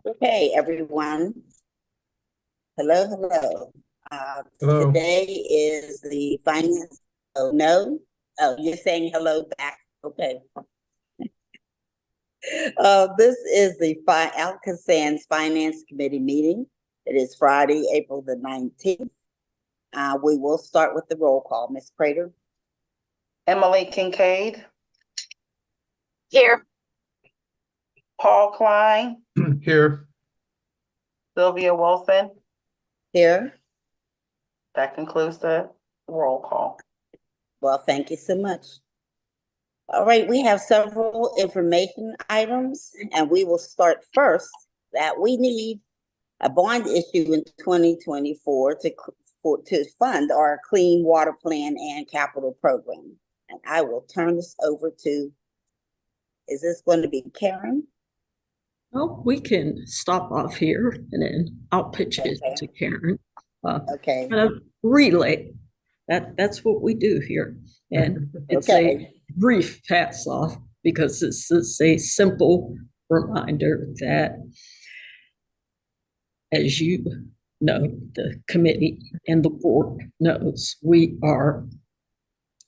Okay, everyone. Hello, hello. Hello. Today is the finance. Oh, no. Oh, you're saying hello back. Okay. This is the ALCOSAN's Finance Committee meeting. It is Friday, April the 19th. We will start with the roll call. Ms. Prater. Emily Kincaid. Here. Paul Klein. Here. Sylvia Wilson. Here. That concludes the roll call. Well, thank you so much. All right, we have several information items, and we will start first that we need a bond issue in 2024 to fund our clean water plan and capital program. And I will turn this over to, is this going to be Karen? Well, we can stop off here and then I'll pitch it to Karen. Okay. Kind of relay. That's what we do here. And it's a brief pass off because this is a simple reminder that, as you know, the committee and the board knows, we are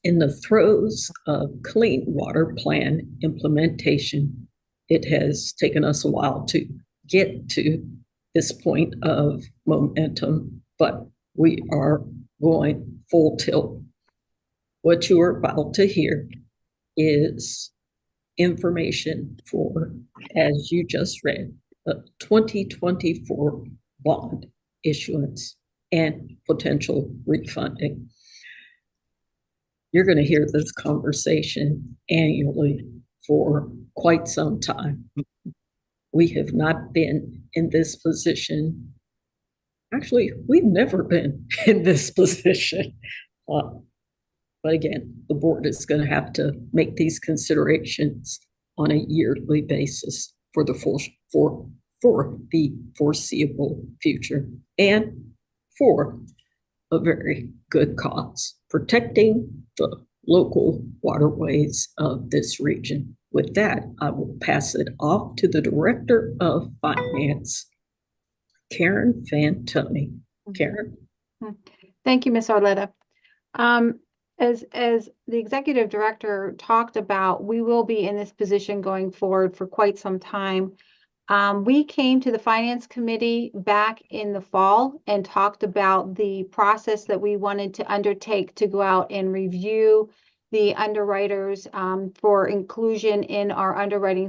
in the throes of clean water plan implementation. It has taken us a while to get to this point of momentum, but we are going full tilt. What you are about to hear is information for, as you just read, the 2024 bond issuance and potential refunding. You're going to hear this conversation annually for quite some time. We have not been in this position. Actually, we've never been in this position. But again, the board is going to have to make these considerations on a yearly basis for the foreseeable future and for a very good cause, protecting the local waterways of this region. With that, I will pass it off to the Director of Finance, Karen Fantoni. Karen. Thank you, Ms. Arletta. As the executive director talked about, we will be in this position going forward for quite some time. We came to the Finance Committee back in the fall and talked about the process that we wanted to undertake to go out and review the underwriters for inclusion in our underwriting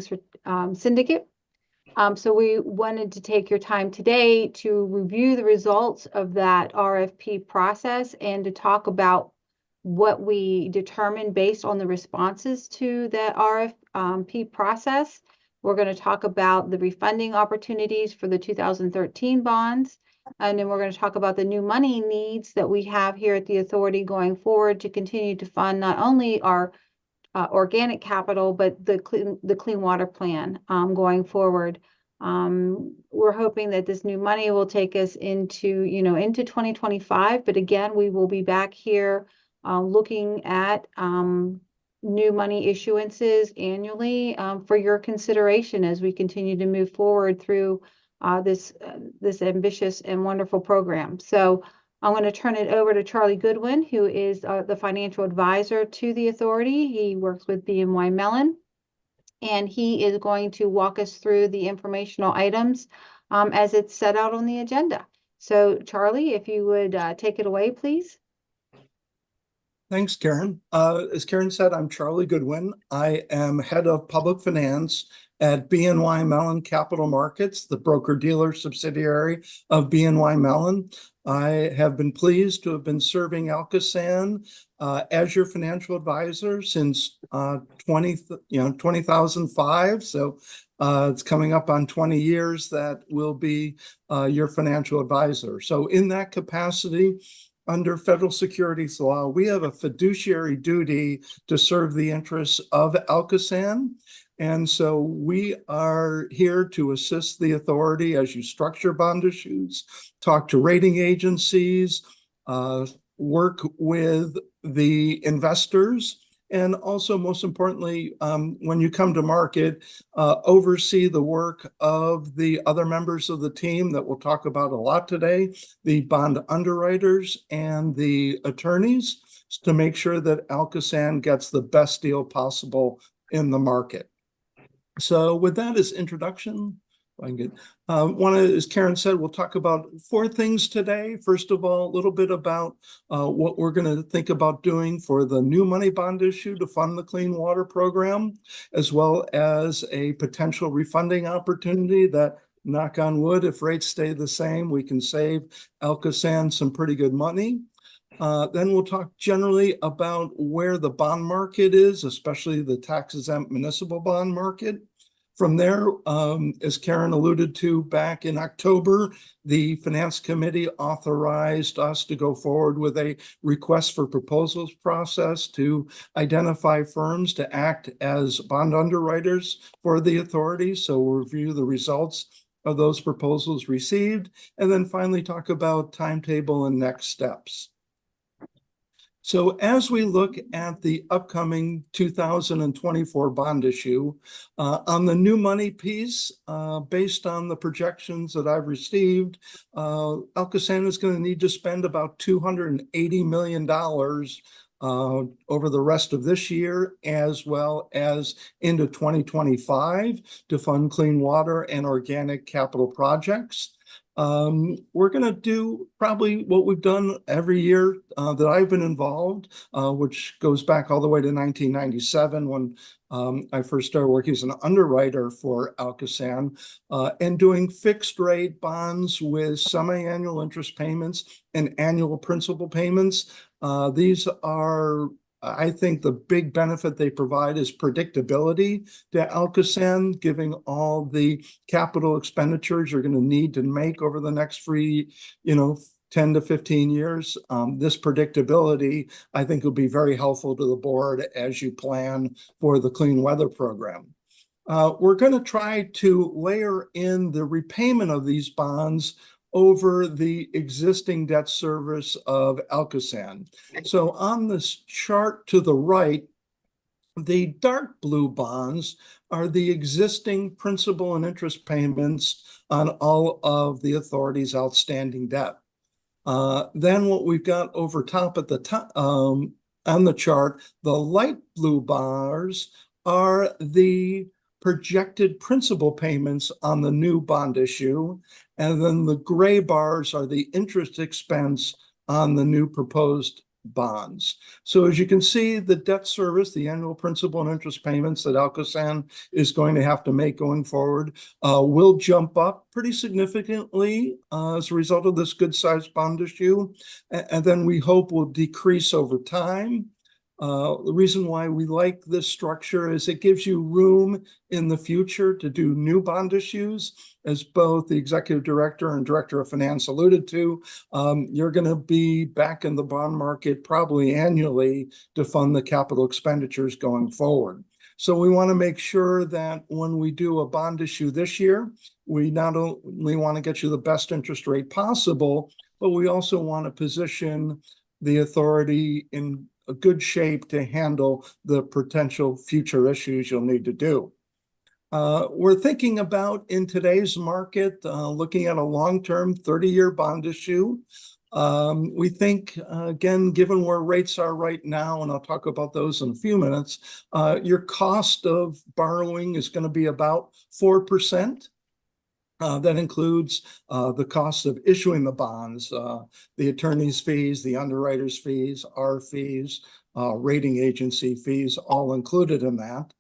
syndicate. So we wanted to take your time today to review the results of that RFP process and to talk about what we determined based on the responses to the RFP process. We're going to talk about the refunding opportunities for the 2013 bonds. And then we're going to talk about the new money needs that we have here at the authority going forward to continue to fund not only our organic capital, but the clean water plan going forward. We're hoping that this new money will take us into 2025. But again, we will be back here looking at new money issuances annually for your consideration as we continue to move forward through this ambitious and wonderful program. So I'm going to turn it over to Charlie Goodwin, who is the financial advisor to the authority. He works with BNY Mellon, and he is going to walk us through the informational items as it's set out on the agenda. So Charlie, if you would take it away, please. Thanks, Karen. As Karen said, I'm Charlie Goodwin. I am head of public finance at BNY Mellon Capital Markets, the broker-dealer subsidiary of BNY Mellon. I have been pleased to have been serving ALCOSAN as your financial advisor since 2005. So it's coming up on 20 years that will be your financial advisor. So in that capacity, under federal securities law, we have a fiduciary duty to serve the interests of ALCOSAN. And so we are here to assist the authority as you structure bond issues, talk to rating agencies, work with the investors and also most importantly, when you come to market, oversee the work of the other members of the team that we'll talk about a lot today, the bond underwriters and the attorneys, to make sure that ALCOSAN gets the best deal possible in the market. So with that as introduction, as Karen said, we'll talk about 4 things today. First of all, a little bit about what we're going to think about doing for the new money bond issue to fund the Clean Water Program, as well as a potential refunding opportunity that, knock on wood, if rates stay the same, we can save ALCOSAN some pretty good money. Then we'll talk generally about where the bond market is, especially the tax-exempt municipal bond market. From there, as Karen alluded to back in October, the Finance Committee authorized us to go forward with a request for proposals process to identify firms to act as bond underwriters for the authority. So we'll review the results of those proposals received, and then finally talk about timetable and next steps. So as we look at the upcoming 2024 bond issue, on the new money piece, based on the projections that I've received, ALCOSAN is going to need to spend about $280 million over the rest of this year, as well as into 2025, to fund clean water and organic capital projects. We're going to do probably what we've done every year that I've been involved, which goes back all the way to 1997 when I first started working as an underwriter for ALCOSAN, and doing fixed rate bonds with semi-annual interest payments and annual principal payments. These are, I think, the big benefit they provide is predictability to ALCOSAN, giving all the capital expenditures you're going to need to make over the next 10 to 15 years. This predictability, I think, will be very helpful to the board as you plan for the Clean Weather Program. We're going to try to layer in the repayment of these bonds over the existing debt service of ALCOSAN. So on this chart to the right, the dark blue bonds are the existing principal and interest payments on all of the authority's outstanding debt. Then what we've got over top at the top on the chart, the light blue bars are the projected principal payments on the new bond issue, and then the gray bars are the interest expense on the new proposed bonds. So as you can see, the debt service, the annual principal and interest payments that ALCOSAN is going to have to make going forward will jump up pretty significantly as a result of this good-sized bond issue, and then we hope will decrease over time. The reason why we like this structure is it gives you room in the future to do new bond issues. As both the executive director and director of finance alluded to, you're going to be back in the bond market probably annually to fund the capital expenditures going forward. So we want to make sure that when we do a bond issue this year, we not only want to get you the best interest rate possible, but we also want to position the authority in a good shape to handle the potential future issues you'll need to do. We're thinking about, in today's market, looking at a long-term 30-year bond issue. We think, again, given where rates are right now, and I'll talk about those in a few minutes, your cost of borrowing is going to be about 4%. That includes the cost of issuing the bonds, the attorney's fees, the underwriter's fees, our fees, rating agency fees, all included in that.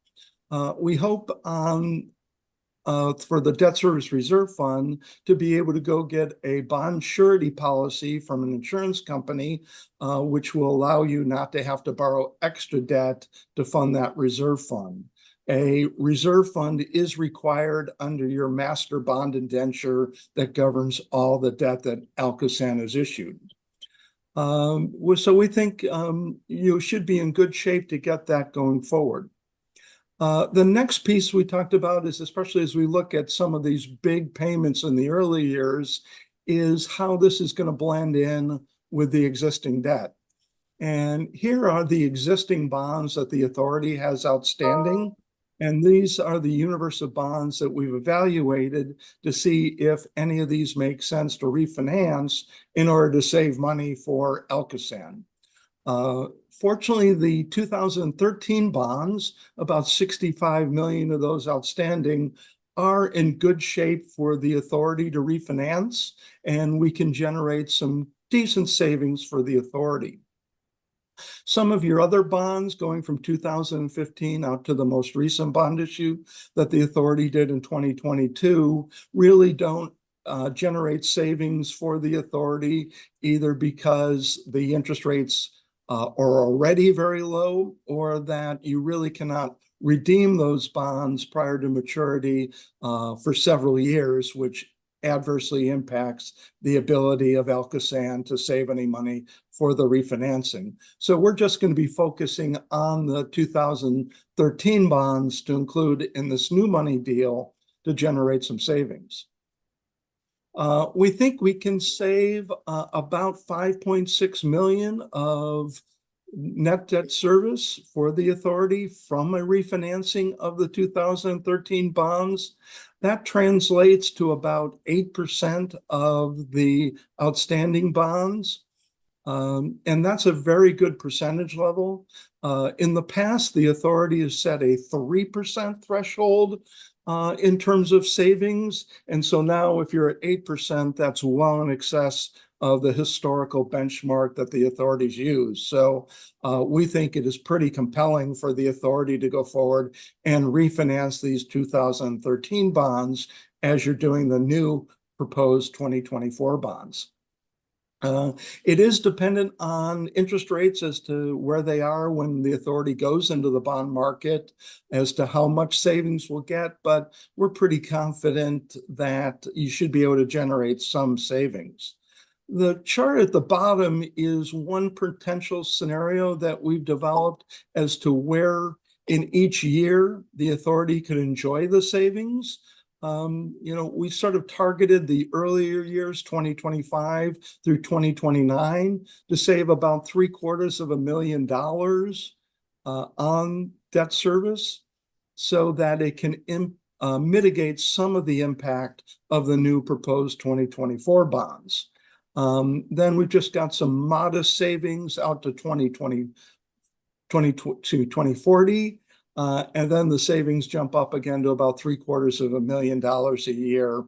We hope for the debt service reserve fund to be able to go get a bond surety policy from an insurance company, which will allow you not to have to borrow extra debt to fund that reserve fund. A reserve fund is required under your master bond indenture that governs all the debt that ALCOSAN has issued. So we think you should be in good shape to get that going forward. The next piece we talked about is, especially as we look at some of these big payments in the early years, is how this is going to blend in with the existing debt. And here are the existing bonds that the authority has outstanding. And these are the universe of bonds that we've evaluated to see if any of these make sense to refinance in order to save money for ALCOSAN. Fortunately, the 2013 bonds, about 65 million of those outstanding, are in good shape for the authority to refinance, and we can generate some decent savings for the authority. Some of your other bonds going from 2015 out to the most recent bond issue that the authority did in 2022 really don't generate savings for the authority, either because the interest rates are already very low, or that you really cannot redeem those bonds prior to maturity for several years, which adversely impacts the ability of ALCOSAN to save any money for the refinancing. So we're just going to be focusing on the 2013 bonds to include in this new money deal to generate some savings. We think we can save about 5.6 million of net debt service for the authority from a refinancing of the 2013 bonds. That translates to about 8% of the outstanding bonds. And that's a very good percentage level. In the past, the authority has set a 3% threshold in terms of savings. And so now if you're at 8%, that's well in excess of the historical benchmark that the authorities use. So we think it is pretty compelling for the authority to go forward and refinance these 2013 bonds as you're doing the new proposed 2024 bonds. It is dependent on interest rates as to where they are when the authority goes into the bond market as to how much savings we'll get, but we're pretty confident that you should be able to generate some savings. The chart at the bottom is one potential scenario that we've developed as to where in each year the authority could enjoy the savings. We sort of targeted the earlier years, 2025 through 2029, to save about $750,000 on debt service so that it can mitigate some of the impact of the new proposed 2024 bonds. Then we've just got some modest savings out to 2040. And then the savings jump up again to about $750,000 a year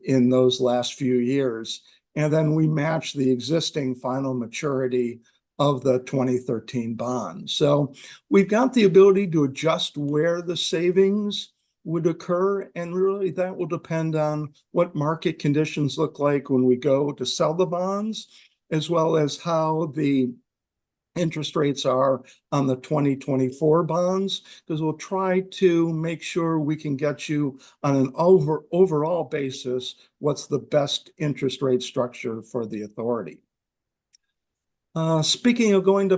in those last few years. And then we match the existing final maturity of the 2013 bond. So we've got the ability to adjust where the savings would occur, and really that will depend on what market conditions look like when we go to sell the bonds, as well as how the interest rates are on the 2024 bonds, because we'll try to make sure we can get you on an overall basis what's the best interest rate structure for the authority. Speaking of going into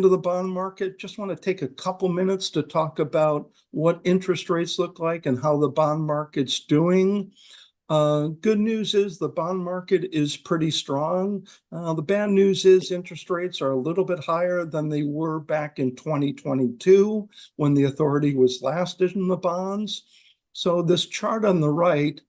the bond market, just want to take a couple minutes to talk about what interest rates look like and how the bond market's doing. Good news is the bond market is pretty strong. The bad news is interest rates are a little bit higher than they were back in 2022 when the authority was last in the bonds. So this chart on the right,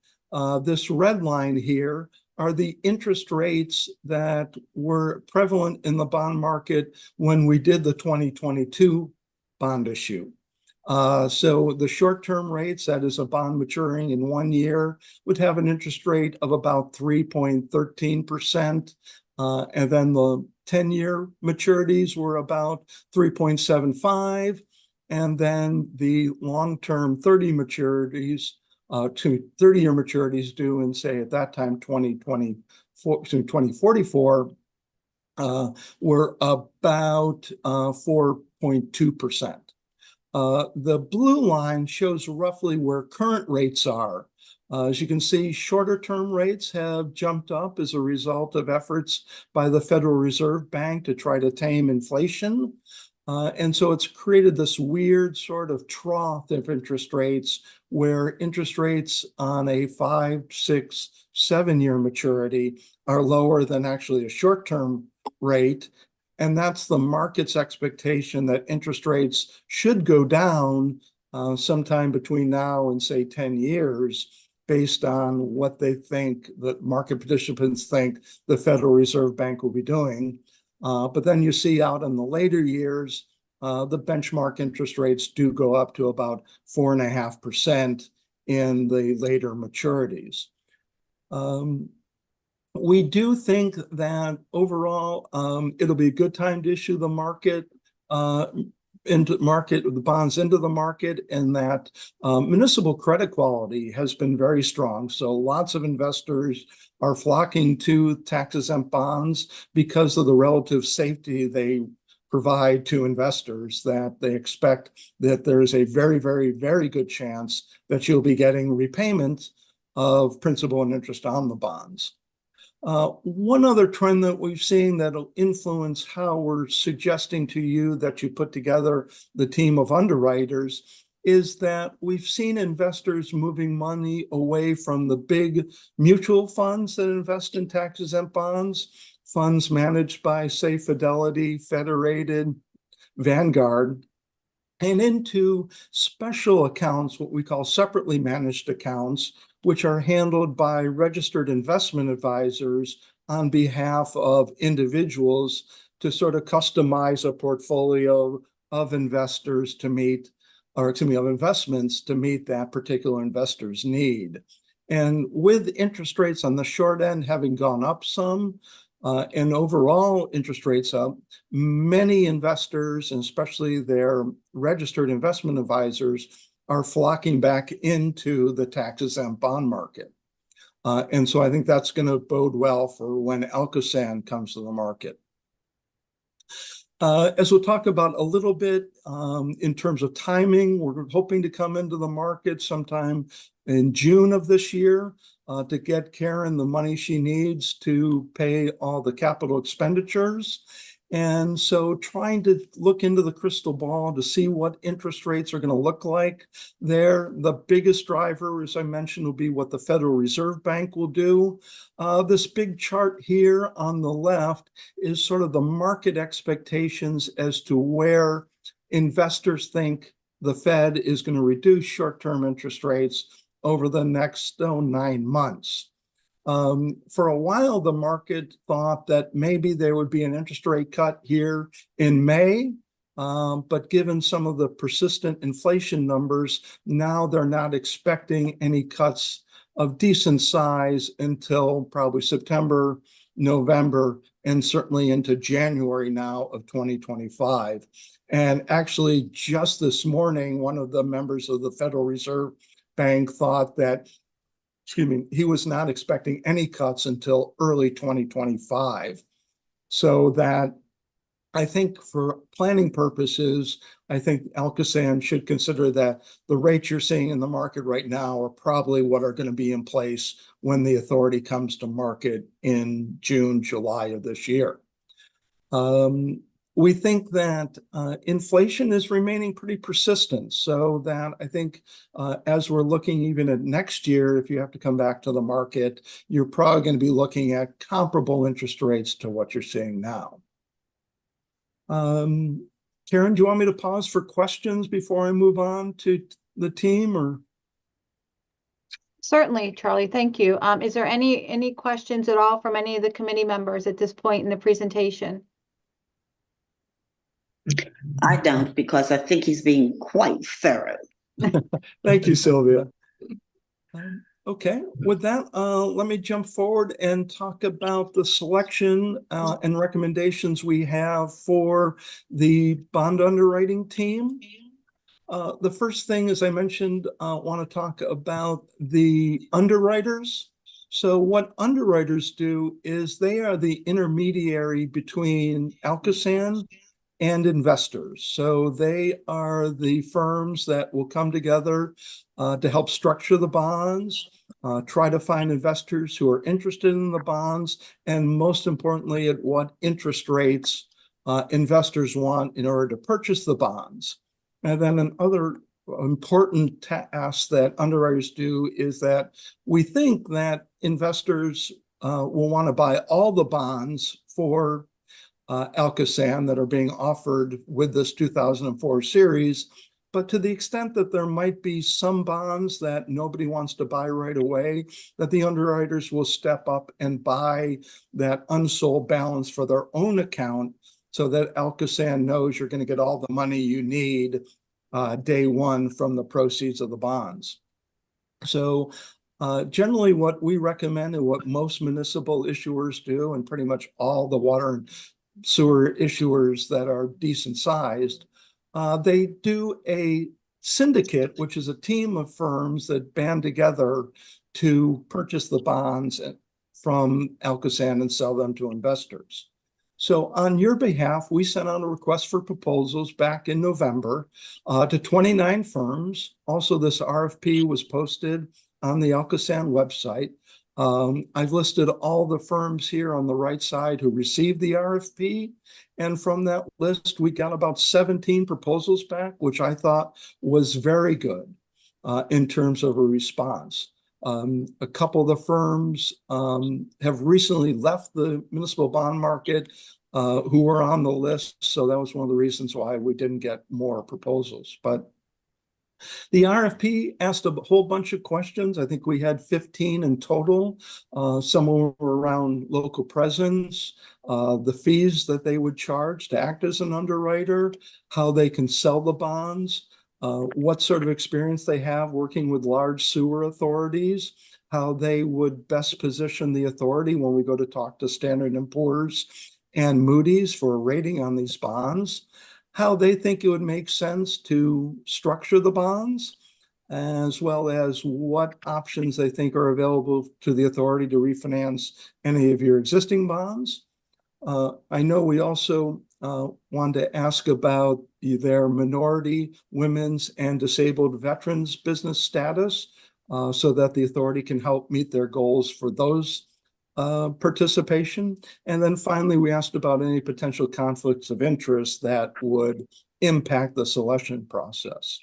this red line here, are the interest rates that were prevalent in the bond market when we did the 2022 bond issue. So the short-term rates, that is a bond maturing in 1 year, would have an interest rate of about 3.13%. And then the 10-year maturities were about 3.75%. And then the long-term 30 maturities, 30-year maturities due in, say, at that time, 2044, were about 4.2%. The blue line shows roughly where current rates are. As you can see, shorter term rates have jumped up as a result of efforts by the Federal Reserve Bank to try to tame inflation. And so it's created this weird sort of trough of interest rates where interest rates on a 5, 6, 7-year maturity are lower than actually a short-term rate. And that's the market's expectation that interest rates should go down sometime between now and say 10 years based on what they think that market participants think the Federal Reserve Bank will be doing. But then you see out in the later years, the benchmark interest rates do go up to about 4.5% in the later maturities. We do think that overall, it'll be a good time to issue the bonds into the market, and that municipal credit quality has been very strong. So lots of investors are flocking to tax-exempt bonds because of the relative safety they provide to investors, that they expect that there is a very, very, very good chance that you'll be getting repayment of principal and interest on the bonds. One other trend that we've seen that'll influence how we're suggesting to you that you put together the team of underwriters is that we've seen investors moving money away from the big mutual funds that invest in tax-exempt bonds, funds managed by, say, Fidelity, Federated, Vanguard, and into special accounts, what we call separately managed accounts, which are handled by registered investment advisors on behalf of individuals to sort of customize a portfolio of investors to meet, or excuse me, of investments to meet that particular investor's need. And with interest rates on the short end having gone up some, and overall interest rates up, many investors, and especially their registered investment advisors, are flocking back into the tax-exempt bond market. And so I think that's going to bode well for when ALCOSAN comes to the market. As we'll talk about a little bit in terms of timing, we're hoping to come into the market sometime in June of this year to get Karen the money she needs to pay all the capital expenditures. And so trying to look into the crystal ball to see what interest rates are going to look like there. The biggest driver, as I mentioned, will be what the Federal Reserve Bank will do. This big chart here on the left is sort of the market expectations as to where investors think the Fed is going to reduce short-term interest rates over the next 9 months. For a while, the market thought that maybe there would be an interest rate cut here in May, but given some of the persistent inflation numbers, now they're not expecting any cuts of decent size until probably September, November, and certainly into January now of 2025. And actually, just this morning, one of the members of the Federal Reserve Bank thought that he was not expecting any cuts until early 2025. So that I think for planning purposes, I think ALCOSAN should consider that the rates you're seeing in the market right now are probably what are going to be in place when the authority comes to market in June, July of this year. We think that inflation is remaining pretty persistent, so that I think as we're looking even at next year, if you have to come back to the market, you're probably going to be looking at comparable interest rates to what you're seeing now. Karen, do you want me to pause for questions before I move on to the team, or? Certainly, Charlie, thank you. Is there any questions at all from any of the committee members at this point in the presentation? I don't, because I think he's being quite thorough. Thank you, Sylvia. Okay, with that, let me jump forward and talk about the selection and recommendations we have for the bond underwriting team. The first thing, as I mentioned, I want to talk about the underwriters. So what underwriters do is they are the intermediary between ALCOSAN and investors. So they are the firms that will come together to help structure the bonds, try to find investors who are interested in the bonds, and most importantly, at what interest rates investors want in order to purchase the bonds. And then another important task that underwriters do is that we think that investors will want to buy all the bonds for ALCOSAN that are being offered with this 2004 series. But to the extent that there might be some bonds that nobody wants to buy right away, that the underwriters will step up and buy that unsold balance for their own account so that ALCOSAN knows you're going to get all the money you need day one from the proceeds of the bonds. So generally what we recommend and what most municipal issuers do, and pretty much all the water and sewer issuers that are decent sized, they do a syndicate, which is a team of firms that band together to purchase the bonds from ALCOSAN and sell them to investors. So on your behalf, we sent out a request for proposals back in November to 29 firms. Also, this RFP was posted on the ALCOSAN website. I've listed all the firms here on the right side who received the RFP. And from that list, we got about 17 proposals back, which I thought was very good in terms of a response. A couple of the firms have recently left the municipal bond market who were on the list. So that was one of the reasons why we didn't get more proposals. But the RFP asked a whole bunch of questions. I think we had 15 in total. Some were around local presence, the fees that they would charge to act as an underwriter, how they can sell the bonds, what sort of experience they have working with large sewer authorities, how they would best position the authority when we go to talk to Standard & Poor's and Moody's for a rating on these bonds, how they think it would make sense to structure the bonds, as well as what options they think are available to the authority to refinance any of your existing bonds. I know we also wanted to ask about their minority, women's, and disabled veterans business status so that the authority can help meet their goals for those participation. And then finally, we asked about any potential conflicts of interest that would impact the selection process.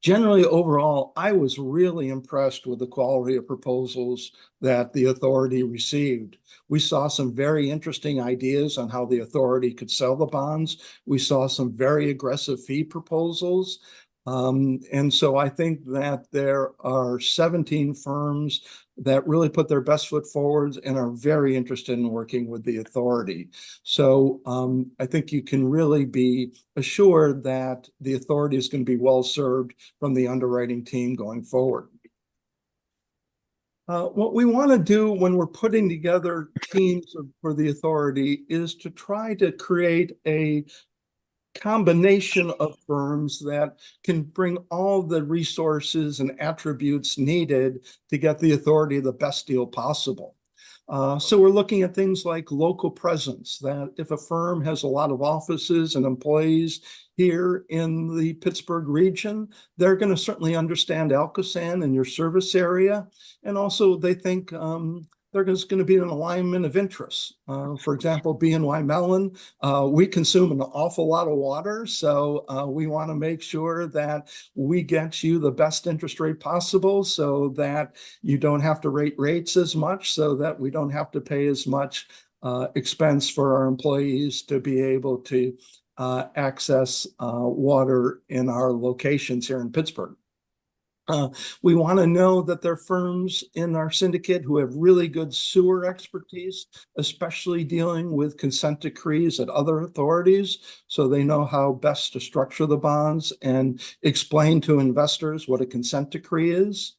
Generally, overall, I was really impressed with the quality of proposals that the authority received. We saw some very interesting ideas on how the authority could sell the bonds. We saw some very aggressive fee proposals. And so I think that there are 17 firms that really put their best foot forward and are very interested in working with the authority. So I think you can really be assured that the authority is going to be well served from the underwriting team going forward. What we want to do when we're putting together teams for the authority is to try to create a combination of firms that can bring all the resources and attributes needed to get the authority the best deal possible. So we're looking at things like local presence, that if a firm has a lot of offices and employees here in the Pittsburgh region, they're going to certainly understand ALCOSAN in your service area. And also they think there's going to be an alignment of interests. For example, BNY Mellon, we consume an awful lot of water. So we want to make sure that we get you the best interest rate possible so that you don't have to rate rates as much, so that we don't have to pay as much expense for our employees to be able to access water in our locations here in Pittsburgh. We want to know that there are firms in our syndicate who have really good sewer expertise, especially dealing with consent decrees at other authorities, so they know how best to structure the bonds and explain to investors what a consent decree is.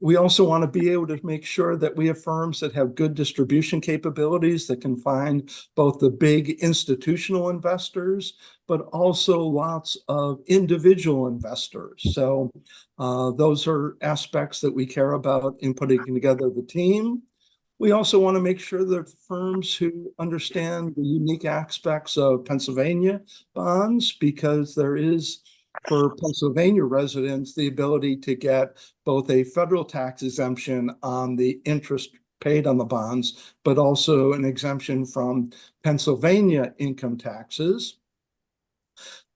We also want to be able to make sure that we have firms that have good distribution capabilities that can find both the big institutional investors, but also lots of individual investors. So those are aspects that we care about in putting together the team. We also want to make sure that firms who understand the unique aspects of Pennsylvania bonds, because there is, for Pennsylvania residents, the ability to get both a federal tax exemption on the interest paid on the bonds, but also an exemption from Pennsylvania income taxes.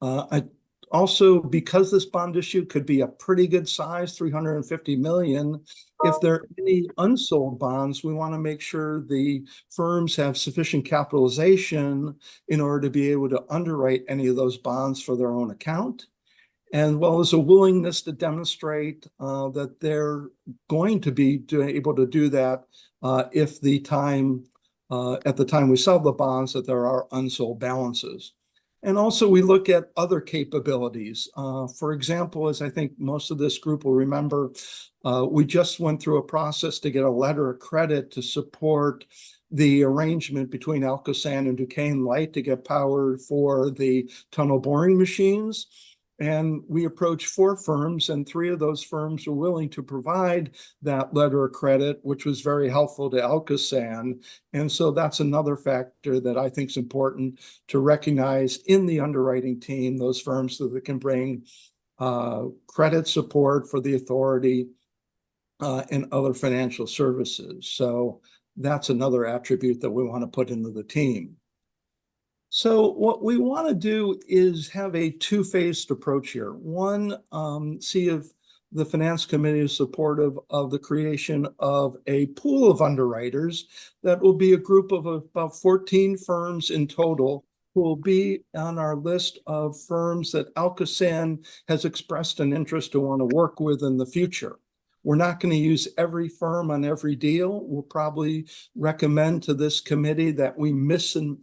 I Also, because this bond issue could be a pretty good size, 350 million, if there are any unsold bonds, we want to make sure the firms have sufficient capitalization in order to be able to underwrite any of those bonds for their own account. And well as a willingness to demonstrate that they're going to be able to do that if at the time we sell the bonds, that there are unsold balances. And also we look at other capabilities. For example, as I think most of this group will remember, we just went through a process to get a letter of credit to support the arrangement between ALCOSAN and Duquesne Light to get power for the tunnel boring machines. And we approached 4 firms, and 3 of those firms were willing to provide that letter of credit, which was very helpful to ALCOSAN. And so that's another factor that I think is important to recognize in the underwriting team, those firms, so that can bring credit support for the authority and other financial services. So that's another attribute that we want to put into the team. So what we want to do is have a two-phased approach here. One, see if the Finance Committee is supportive of the creation of a pool of underwriters that will be a group of about 14 firms in total who will be on our list of firms that ALCOSAN has expressed an interest to want to work with in the future. We're not going to use every firm on every deal. We'll probably recommend to this committee that we mix and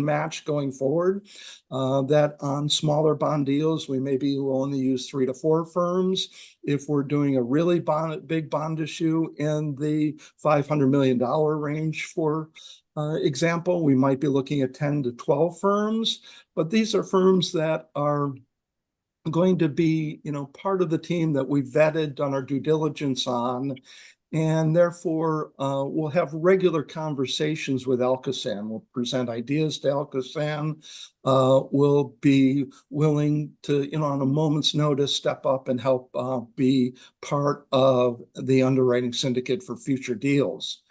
match going forward, that on smaller bond deals, we maybe will only use 3 to 4 firms. If we're doing a really big bond issue in the $500 million range, for example, we might be looking at 10 to 12 firms. But these are firms that are going to be, part of the team that we vetted, done our due diligence on, and therefore we'll have regular conversations with ALCOSAN. We'll present ideas to ALCOSAN. We'll be willing to, on a moment's notice, step up and help be part of the underwriting syndicate for future deals.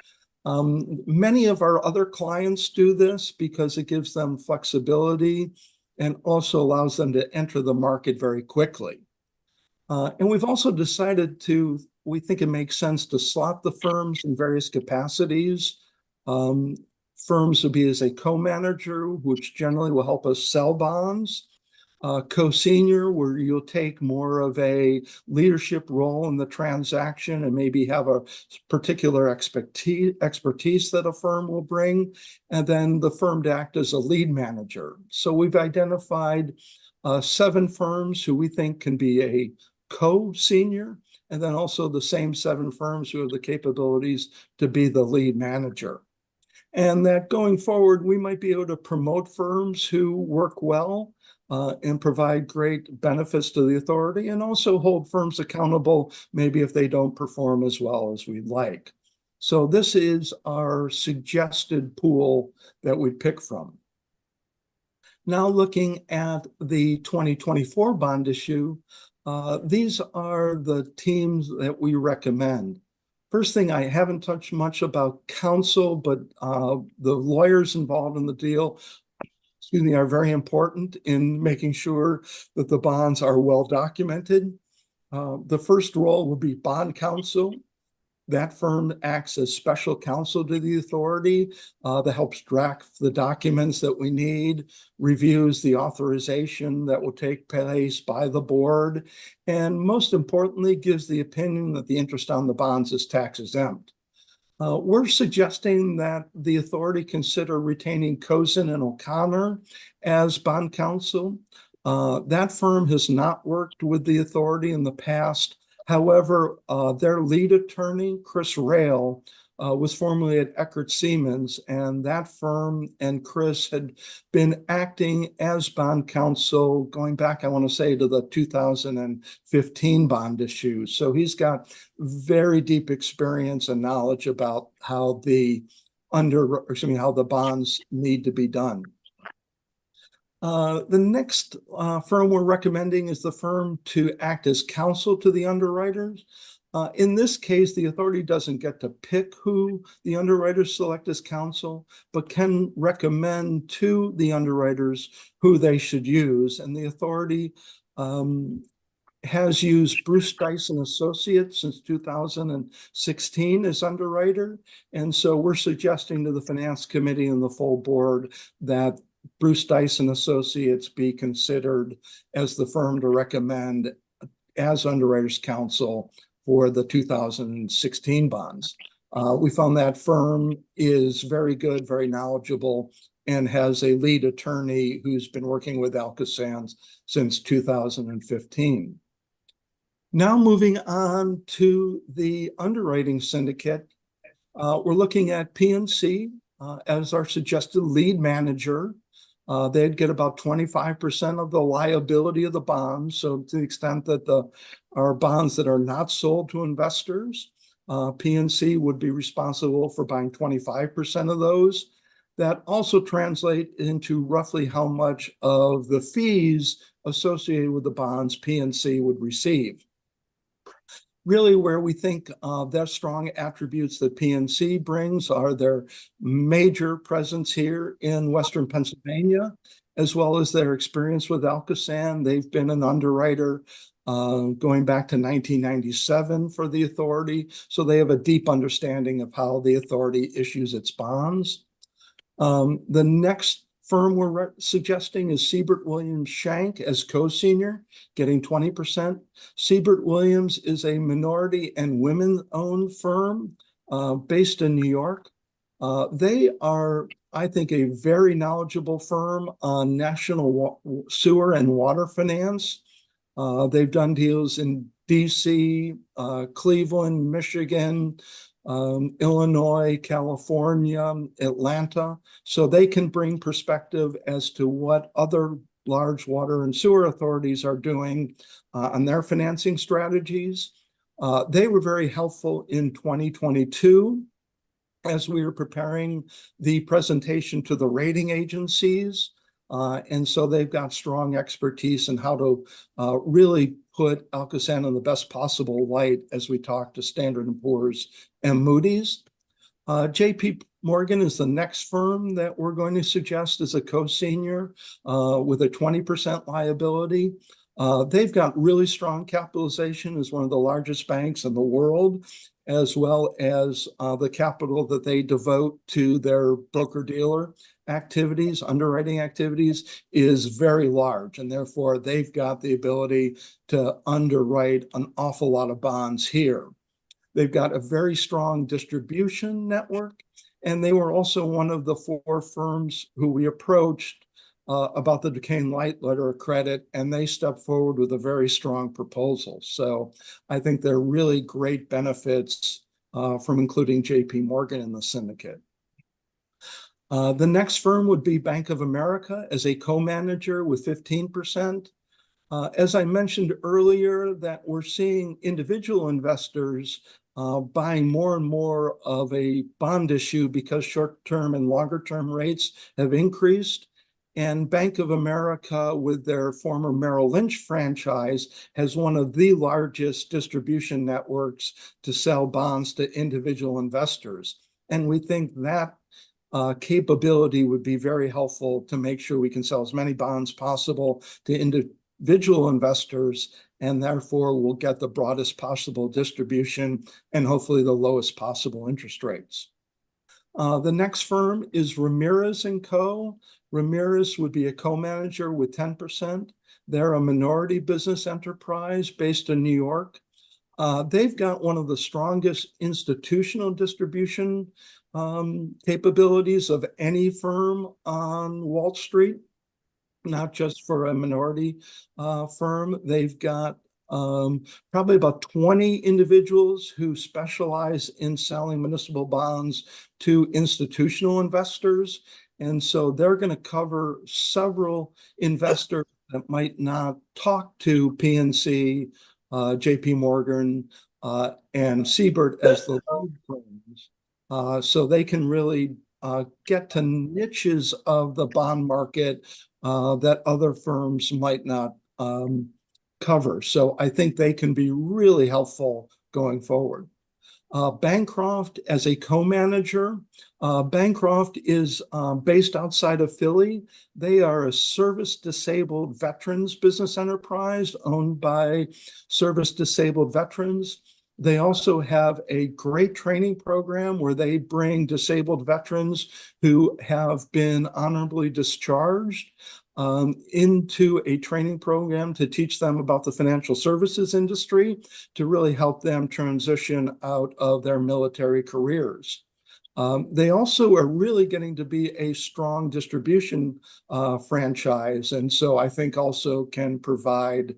Many of our other clients do this because it gives them flexibility and also allows them to enter the market very quickly. And we've also decided we think it makes sense to slot the firms in various capacities. Firms will be as a co-manager, which generally will help us sell bonds. Co-senior, where you'll take more of a leadership role in the transaction and maybe have a particular expertise that a firm will bring. And then the firm to act as a lead manager. So we've identified 7 firms who we think can be a co-senior, and then also the same 7 firms who have the capabilities to be the lead manager. And that going forward, we might be able to promote firms who work well and provide great benefits to the authority, and also hold firms accountable maybe if they don't perform as well as we'd like. So this is our suggested pool that we pick from. Now looking at the 2024 bond issue, these are the teams that we recommend. First thing, I haven't touched much about counsel, but the lawyers involved in the deal, are very important in making sure that the bonds are well documented. The first role will be bond counsel. That firm acts as special counsel to the authority that helps draft the documents that we need, reviews the authorization that will take place by the board, and most importantly, gives the opinion that the interest on the bonds is tax exempt. We're suggesting that the authority consider retaining ALCOSAN and O'Connor as bond counsel. That firm has not worked with the authority in the past. However, their lead attorney, Chris Rail, was formerly at Eckert Siemens, and that firm and Chris had been acting as bond counsel going back, I want to say, to the 2015 bond issue. So he's got very deep experience and knowledge about how the bonds need to be done. The next firm we're recommending is the firm to act as counsel to the underwriters. In this case, the authority doesn't get to pick who the underwriters select as counsel, but can recommend to the underwriters who they should use. And the authority has used Bruce Dyson Associates since 2016 as underwriter. And so we're suggesting to the Finance Committee and the full board that Bruce Dyson Associates be considered as the firm to recommend as underwriters counsel for the 2016 bonds. We found that firm is very good, very knowledgeable, and has a lead attorney who's been working with ALCOSAN since 2015. Now moving on to the underwriting syndicate, we're looking at PNC as our suggested lead manager. They'd get about 25% of the liability of the bonds. So to the extent that are bonds that are not sold to investors, PNC would be responsible for buying 25% of those. That also translate into roughly how much of the fees associated with the bonds PNC would receive. Really, where we think their strong attributes that PNC brings are their major presence here in Western Pennsylvania, as well as their experience with ALCOSAN. They've been an underwriter going back to 1997 for the authority, so they have a deep understanding of how the authority issues its bonds. The next firm we're suggesting is Siebert Williams Shank as co-senior, getting 20%. Siebert Williams is a minority and women-owned firm based in New York. They are, I think, a very knowledgeable firm on national sewer and water finance. They've done deals in DC, Cleveland, Michigan, Illinois, California, Atlanta. So they can bring perspective as to what other large water and sewer authorities are doing on their financing strategies. They were very helpful in 2022 as we were preparing the presentation to the rating agencies. And so they've got strong expertise in how to really put ALCOSAN in the best possible light as we talk to Standard & Poor's and Moody's. JP Morgan is the next firm that we're going to suggest as a co-senior with a 20% liability. They've got really strong capitalization as one of the largest banks in the world, as well as the capital that they devote to their broker-dealer activities, underwriting activities, is very large. And therefore, they've got the ability to underwrite an awful lot of bonds here. They've got a very strong distribution network. And they were also one of the 4 firms who we approached about the Duquesne Light letter of credit, and they stepped forward with a very strong proposal. So I think there are really great benefits from including JP Morgan in the syndicate. The next firm would be Bank of America as a co-manager with 15%. As I mentioned earlier, that we're seeing individual investors buying more and more of a bond issue because short-term and longer-term rates have increased. And Bank of America, with their former Merrill Lynch franchise, has one of the largest distribution networks to sell bonds to individual investors. And we think that capability would be very helpful to make sure we can sell as many bonds possible to individual investors, and therefore we'll get the broadest possible distribution and hopefully the lowest possible interest rates. The next firm is Ramirez & Co. Ramirez would be a co-manager with 10%. They're a minority business enterprise based in New York. They've got one of the strongest institutional distribution capabilities of any firm on Wall Street, not just for a minority firm. They've got probably about 20 individuals who specialize in selling municipal bonds to institutional investors. And so they're going to cover several investors that might not talk to PNC, JP Morgan, and Siebert as the lead firms. So they can really get to niches of the bond market that other firms might not cover. So I think they can be really helpful going forward. Bancroft as a co-manager. Bancroft is based outside of Philly. They are a service-disabled veterans business enterprise owned by service-disabled veterans. They also have a great training program where they bring disabled veterans who have been honorably discharged into a training program to teach them about the financial services industry to really help them transition out of their military careers. They also are really getting to be a strong distribution franchise, and so I think also can provide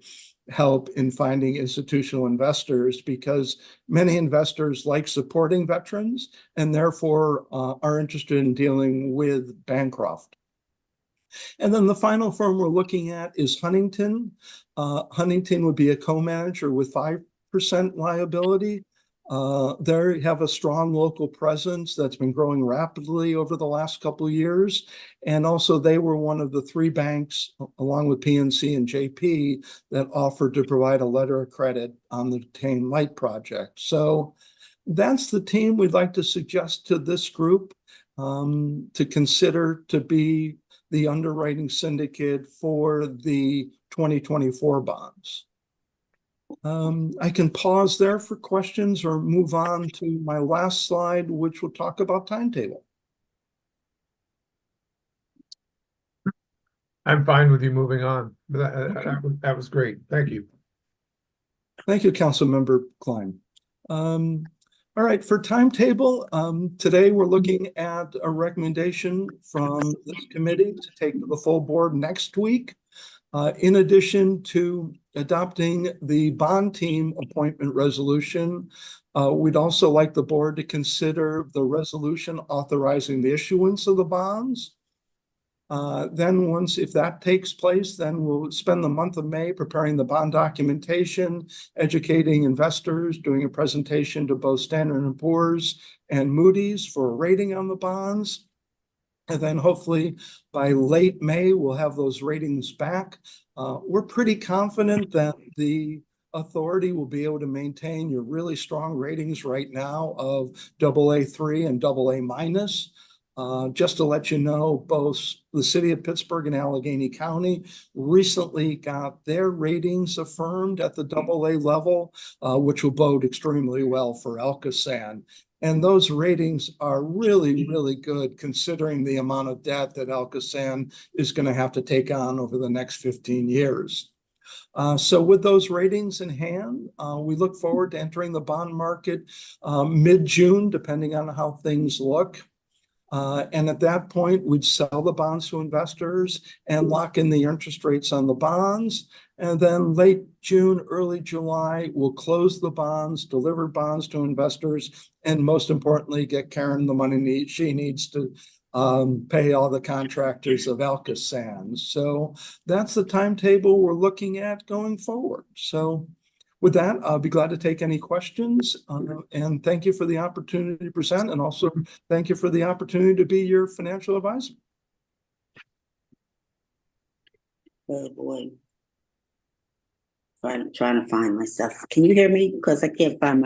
help in finding institutional investors, because many investors like supporting veterans and therefore are interested in dealing with Bancroft. And then the final firm we're looking at is Huntington. Huntington would be a co-manager with 5% liability. They have a strong local presence that's been growing rapidly over the last couple of years. And also they were one of the 3 banks, along with PNC and JP, that offered to provide a letter of credit on the Tane Light project. So that's the team we'd like to suggest to this group to consider to be the underwriting syndicate for the 2024 bonds. I can pause there for questions or move on to my last slide, which will talk about timetable. I'm fine with you moving on. That was great. Thank you. Thank you, Councilmember Klein. All right, for timetable, today we're looking at a recommendation from this committee to take to the full board next week. In addition to adopting the bond team appointment resolution, we'd also like the board to consider the resolution authorizing the issuance of the bonds. Then once, if that takes place, then we'll spend the month of May preparing the bond documentation, educating investors, doing a presentation to both Standard & Poor's and Moody's for a rating on the bonds. And then hopefully by late May, we'll have those ratings back. We're pretty confident that the authority will be able to maintain your really strong ratings right now of AA3 and AA-. Just to let you know, both the city of Pittsburgh and Allegheny County recently got their ratings affirmed at the AA level, which will bode extremely well for ALCOSAN. And those ratings are really, really good considering the amount of debt that ALCOSAN is going to have to take on over the next 15 years. So with those ratings in hand, we look forward to entering the bond market mid-June, depending on how things look. And at that point, we'd sell the bonds to investors and lock in the interest rates on the bonds. And then late June, early July, we'll close the bonds, deliver bonds to investors, and most importantly, get Karen the money she needs to pay all the contractors of ALCOSAN. So that's the timetable we're looking at going forward. So with that, I'll be glad to take any questions, and thank you for the opportunity to present, and also thank you for the opportunity to be your financial advisor. Oh boy. Trying to find myself. Can you hear me? Because I can't find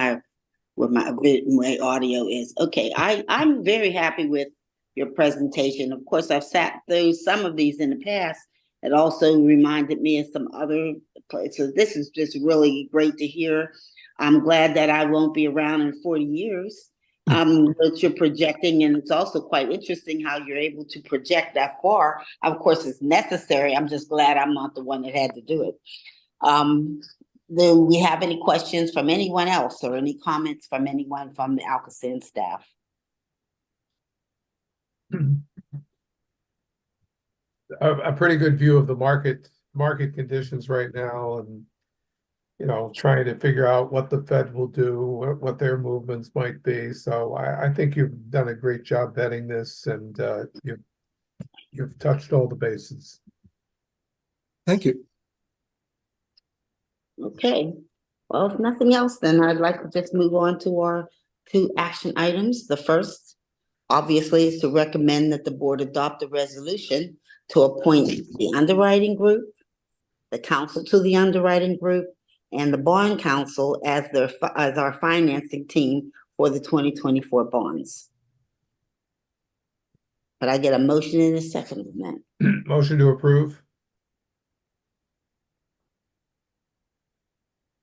where my audio is. Okay, I'm very happy with your presentation. Of course, I've sat through some of these in the past. It also reminded me of some other places. This is just really great to hear. I'm glad that I won't be around in 40 years. What you're projecting, and it's also quite interesting how you're able to project that far. Of course, it's necessary. I'm just glad I'm not the one that had to do it. Do we have any questions from anyone else or any comments from anyone from the ALCOSAN staff? A pretty good view of the market conditions right now, and trying to figure out what the Fed will do, what their movements might be. So I think you've done a great job vetting this, and you've touched all the bases. Thank you. Okay, well, if nothing else, then I'd like to just move on to our 2 action items. The first, obviously, is to recommend that the board adopt a resolution to appoint the underwriting group, the counsel to the underwriting group, and the bond council as as our financing team for the 2024 bonds. But I get a motion in a second on that. Motion to approve.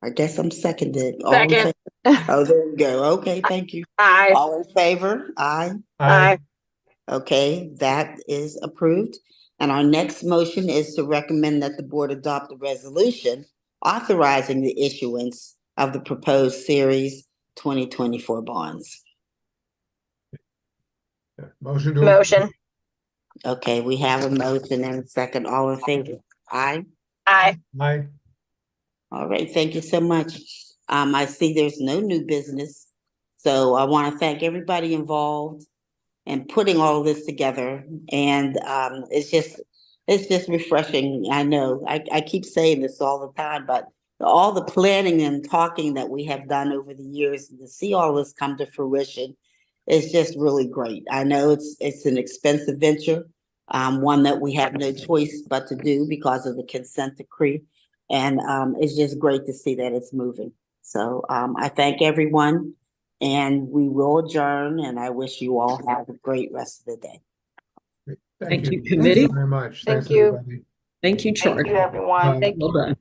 I guess I'm seconded. All in Second. favor? Oh, there we go. Okay, thank you. Aye. All in favor? Aye. Aye. Okay, that is approved. And our next motion is to recommend that the board adopt a resolution authorizing the issuance of the proposed Series 2024 bonds. Motion to. Motion. Okay, we have a motion and a second. All in favor? Aye. Aye. Aye. All right, thank you so much. I see there's no new business. So I want to thank everybody involved in putting all this together. And it's just refreshing. I know I keep saying this all the time, but all the planning and talking that we have done over the years and to see all this come to fruition is just really great. I know it's an expensive venture, one that we have no choice but to do because of the consent decree. And it's just great to see that it's moving. So I thank everyone, and we will adjourn, and I wish you all have a great rest of the day. Thank you, Thank committee. you very much. Thank Thanks, you. everybody. Thank you, Thank Charter. you, everyone. Bye. Well done.